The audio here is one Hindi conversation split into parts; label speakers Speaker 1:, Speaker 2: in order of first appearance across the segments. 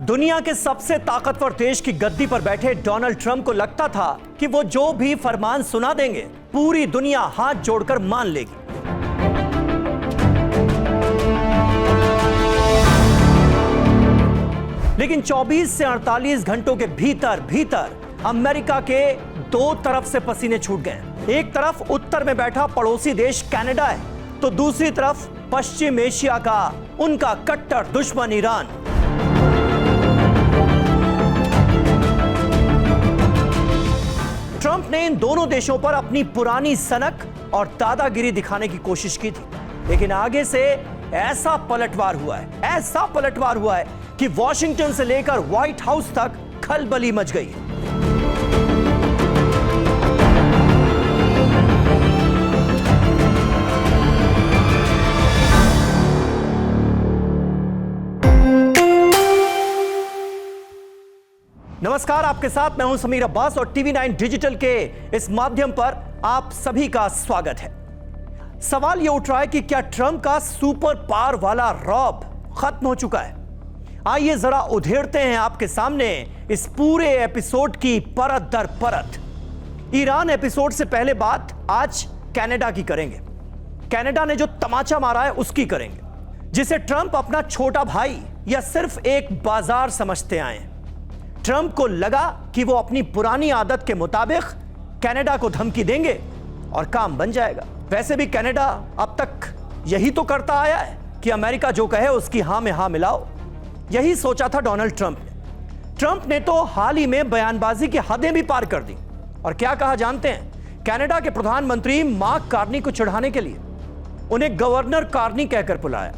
Speaker 1: दुनिया के सबसे ताकतवर देश की गद्दी पर बैठे डोनाल्ड ट्रंप को लगता था कि वो जो भी फरमान सुना देंगे पूरी दुनिया हाथ जोड़कर मान लेगी। लेकिन 24 से 48 घंटों के भीतर भीतर अमेरिका के दो तरफ से पसीने छूट गए। एक तरफ उत्तर में बैठा पड़ोसी देश कनाडा है, तो दूसरी तरफ पश्चिम एशिया का उनका कट्टर दुश्मन ईरान। ट्रंप ने इन दोनों देशों पर अपनी पुरानी सनक और दादागिरी दिखाने की कोशिश की थी, लेकिन आगे से ऐसा पलटवार हुआ है कि वॉशिंगटन से लेकर व्हाइट हाउस तक खलबली मच गई है। नमस्कार, आपके साथ मैं हूं समीर अब्बास और टीवी 9 डिजिटल के इस माध्यम पर आप सभी का स्वागत है। सवाल यह उठ रहा है कि क्या ट्रंप का सुपर पावर वाला रौब खत्म हो चुका है? आइए जरा उधेड़ते हैं आपके सामने इस पूरे एपिसोड की परत दर परत। ईरान एपिसोड से पहले बात आज कनाडा की करेंगे। कनाडा ने जो तमाचा मारा है उसकी करेंगे, जिसे ट्रंप अपना छोटा भाई या सिर्फ एक बाजार समझते आए हैं। ट्रंप को लगा कि वो अपनी पुरानी आदत के मुताबिक कनाडा को धमकी देंगे और काम बन जाएगा। वैसे भी कनाडा अब तक यही तो करता आया है कि अमेरिका जो कहे उसकी हां में हां मिलाओ। यही सोचा था डोनाल्ड ट्रंप ने। ट्रंप ने तो हाल ही में बयानबाजी की हदें भी पार कर दी और क्या कहा जानते हैं? कनाडा के प्रधानमंत्री मार्क कार्नी को चिढ़ाने के लिए उन्हें गवर्नर कार्नी कहकर बुलाया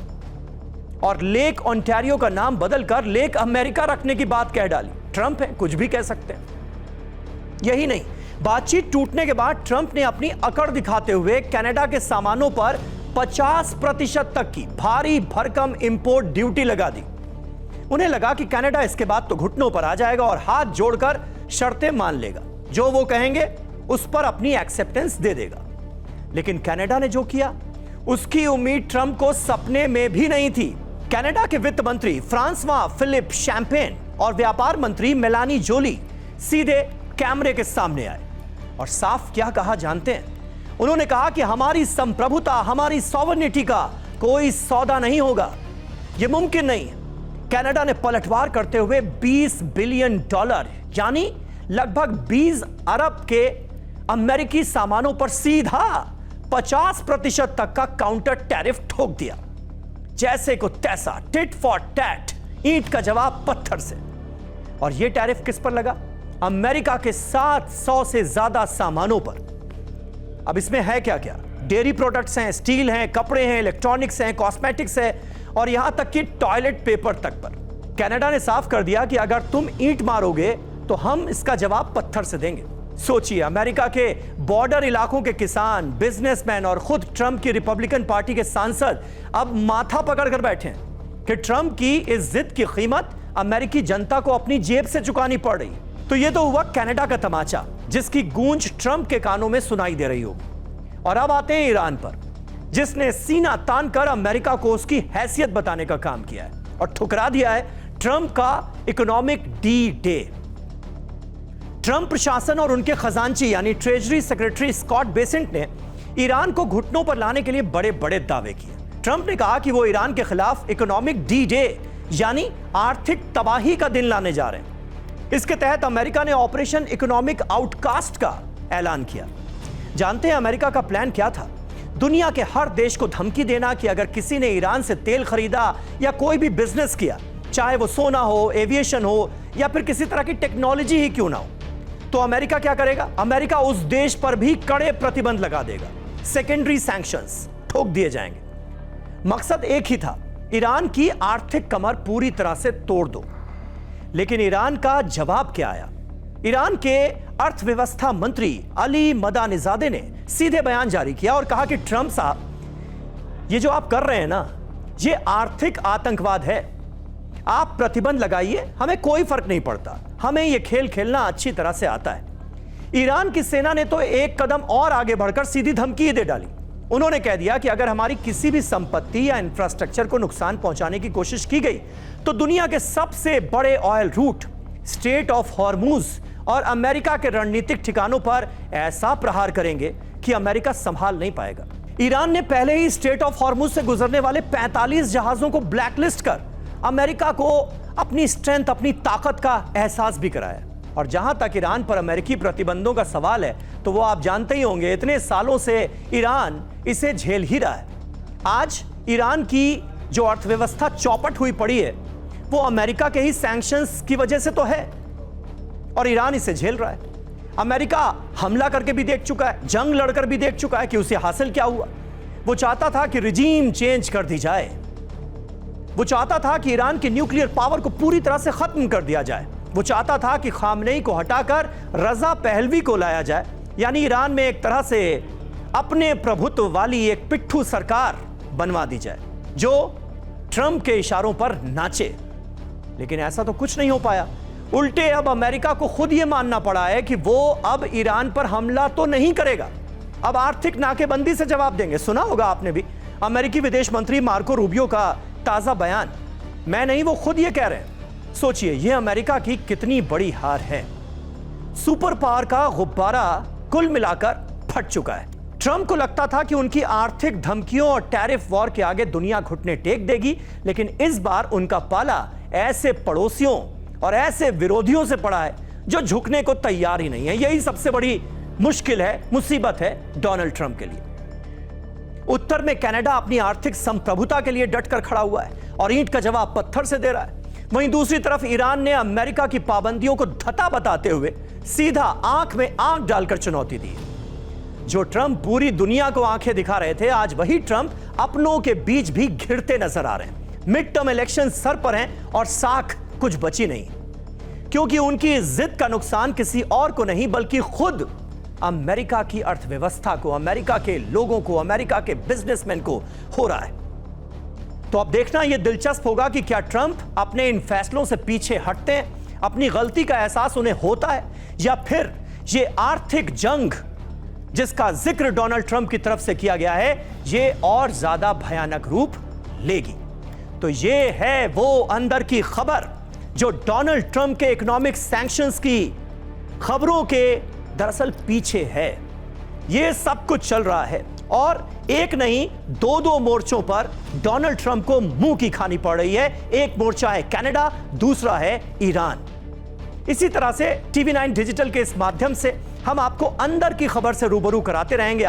Speaker 1: और लेक ओंटारियो का नाम बदलकर लेक अमेरिका रखने की बात कह डाली। ट्रंप है, कुछ भी कह सकते हैं। यही नहीं, बातचीत टूटने के बाद ट्रंप ने अपनी अकड़ दिखाते हुए कनाडा के सामानों पर 50% तक की भारी भरकम इंपोर्ट ड्यूटी लगा दी। उन्हें लगा कि कनाडा इसके बाद तो घुटनों पर आ जाएगा और हाथ जोड़कर शर्तें मान लेगा, जो वो कहेंगे उस पर अपनी एक्सेप्टेंस दे देगा। लेकिन कनाडा ने जो किया उसकी उम्मीद ट्रंप को सपने में भी नहीं थी। कनाडा के वित्त मंत्री फ्रांसवा फिलिप शैंपेन और व्यापार मंत्री मेलानी जोली सीधे कैमरे के सामने आए और साफ क्या कहा जानते हैं? उन्होंने कहा कि हमारी संप्रभुता, हमारी सॉवरेनिटी का कोई सौदा नहीं होगा, यह मुमकिन नहीं है। कनाडा ने पलटवार करते हुए $20 बिलियन यानी लगभग 20 अरब के अमेरिकी सामानों पर सीधा 50% तक का काउंटर टैरिफ ठोक दिया। जैसे को तैसा, टिट फॉर टैट, ईंट का जवाब पत्थर से। और यह टैरिफ किस पर लगा? अमेरिका के 700 से ज्यादा सामानों पर। अब इसमें है क्या क्या? डेयरी प्रोडक्ट्स हैं, स्टील हैं, कपड़े हैं, इलेक्ट्रॉनिक्स हैं, कॉस्मेटिक्स है और यहां तक कि टॉयलेट पेपर तक पर। कनाडा ने साफ कर दिया कि अगर तुम ईंट मारोगे तो हम इसका जवाब पत्थर से देंगे। सोचिए, अमेरिका के बॉर्डर इलाकों के किसान, बिजनेसमैन और खुद ट्रंप की रिपब्लिकन पार्टी के सांसद अब माथा पकड़कर बैठे हैं कि ट्रंप की इस जिद की कीमत अमेरिकी जनता को अपनी जेब से चुकानी पड़ रही। तो यह तो हुआ कनाडा का तमाचा, जिसकी गूंज ट्रंप के कानों में सुनाई दे रही होगी। और अब आते हैं ईरान पर, जिसने सीना तानकर अमेरिका को उसकी हैसियत बताने का काम किया है और ठुकरा दिया है ट्रंप का इकोनॉमिक डी डे। ट्रंप प्रशासन और उनके खजांची यानी ट्रेजरी सेक्रेटरी स्कॉट बेसेंट ने ईरान को घुटनों पर लाने के लिए बड़े बड़े दावे किए। ट्रंप ने कहा कि वो ईरान के खिलाफ इकोनॉमिक डी डे यानी आर्थिक तबाही का दिन लाने जा रहे हैं। इसके तहत अमेरिका ने ऑपरेशन इकोनॉमिक आउटकास्ट का ऐलान किया। जानते हैं अमेरिका का प्लान क्या था? दुनिया के हर देश को धमकी देना कि अगर किसी ने ईरान से तेल खरीदा या कोई भी बिजनेस किया, चाहे वो सोना हो, एविएशन हो या फिर किसी तरह की टेक्नोलॉजी ही क्यों ना हो, तो अमेरिका क्या करेगा? अमेरिका उस देश पर भी कड़े प्रतिबंध लगा देगा। सेकेंडरी सैंक्शंस ठोक दिए जाएंगे। मकसद एक ही था, ईरान की आर्थिक कमर पूरी तरह से तोड़ दो। लेकिन ईरान का जवाब क्या आया? ईरान के अर्थव्यवस्था मंत्री अली मदानिजादे ने सीधे बयान जारी किया और कहा कि ट्रंप साहब, ये जो आप कर रहे हैं ना, ये आर्थिक आतंकवाद है। आप प्रतिबंध लगाइए, हमें कोई फर्क नहीं पड़ता, हमें यह खेल खेलना अच्छी तरह से आता है। ईरान की सेना ने तो एक कदम और आगे बढ़कर सीधी धमकी दे डाली। उन्होंने कह दिया कि अगर हमारी किसी भी संपत्ति या इंफ्रास्ट्रक्चर को नुकसान पहुंचाने की कोशिश की गई तो दुनिया के सबसे बड़े oil route strait of Hormuz और अमेरिका के रणनीतिक ठिकानों पर ऐसा प्रहार करेंगे कि अमेरिका संभाल नहीं पाएगा। ईरान ने पहले ही स्ट्रेट ऑफ हॉर्मूज से गुजरने वाले 45 जहाजों को ब्लैकलिस्ट कर अमेरिका को अपनी स्ट्रेंथ, अपनी ताकत का एहसास भी कराया। और जहां तक ईरान पर अमेरिकी प्रतिबंधों का सवाल है तो वो आप जानते ही होंगे, इतने सालों से ईरान इसे झेल ही रहा है। आज ईरान की जो अर्थव्यवस्था चौपट हुई पड़ी है वो अमेरिका के ही सैंक्शंस की वजह से तो है और ईरान इसे झेल रहा है। अमेरिका हमला करके भी देख चुका है, जंग लड़कर भी देख चुका है कि उसे हासिल क्या हुआ। वो चाहता था कि रिजीम चेंज कर दी जाए, वो चाहता था कि ईरान की न्यूक्लियर पावर को पूरी तरह से खत्म कर दिया जाए, वो चाहता था कि खामनेई को हटाकर रजा पहलवी को लाया जाए, यानी ईरान में एक तरह से अपने प्रभुत्व वाली एक पिट्ठू सरकार बनवा दी जाए जो ट्रंप के इशारों पर नाचे। लेकिन ऐसा तो कुछ नहीं हो पाया। उल्टे अब अमेरिका को खुद यह मानना पड़ा है कि वो अब ईरान पर हमला तो नहीं करेगा, अब आर्थिक नाकेबंदी से जवाब देंगे। सुना होगा आपने भी अमेरिकी विदेश मंत्री मार्को रूबियो का ताजा बयान। मैं नहीं, वो खुद ये कह रहे हैं। सोचिए ये अमेरिका की कितनी बड़ी हार है। सुपर पावर का गुब्बारा कुल मिलाकर फट चुका है। ट्रंप को लगता था कि उनकी आर्थिक धमकियों और टैरिफ वॉर के आगे दुनिया घुटने टेक देगी, लेकिन इस बार उनका पाला ऐसे पड़ोसियों और ऐसे विरोधियों से पड़ा है जो झुकने को तैयार ही नहीं है। यही सबसे बड़ी मुश्किल है, मुसीबत है डोनाल्ड ट्रंप के लिए। उत्तर में कनाडा अपनी आर्थिक संप्रभुता के लिए डटकर खड़ा हुआ है और ईंट का जवाब पत्थर से दे रहा है। वहीं दूसरी तरफ ईरान ने अमेरिका की पाबंदियों को धता बताते हुए सीधा आंख में आंख डालकर चुनौती दी। जो ट्रंप पूरी दुनिया को आंखें दिखा रहे थे, आज वही ट्रंप अपनों के बीच भी घिरते नजर आ रहे हैं। मिड टर्म इलेक्शन सर पर हैं और साख कुछ बची नहीं, क्योंकि उनकी जिद का नुकसान किसी और को नहीं बल्कि खुद अमेरिका की अर्थव्यवस्था को, अमेरिका के लोगों को, अमेरिका के बिजनेसमैन को हो रहा है। तो अब देखना यह दिलचस्प होगा कि क्या ट्रंप अपने इन फैसलों से पीछे हटते हैं, अपनी गलती का एहसास उन्हें होता है, या फिर यह आर्थिक जंग जिसका जिक्र डोनाल्ड ट्रंप की तरफ से किया गया है यह और ज्यादा भयानक रूप लेगी। तो यह है वो अंदर की खबर जो डोनाल्ड ट्रंप के इकोनॉमिक सैंक्शंस की खबरों के दरअसल पीछे है। यह सब कुछ चल रहा है और एक नहीं दो मोर्चों पर डोनाल्ड ट्रंप को मुंह की खानी पड़ रही है। एक मोर्चा है कनाडा, दूसरा है ईरान। इसी तरह से TV9 डिजिटल के इस माध्यम से हम आपको अंदर की खबर से रूबरू कराते रहेंगे।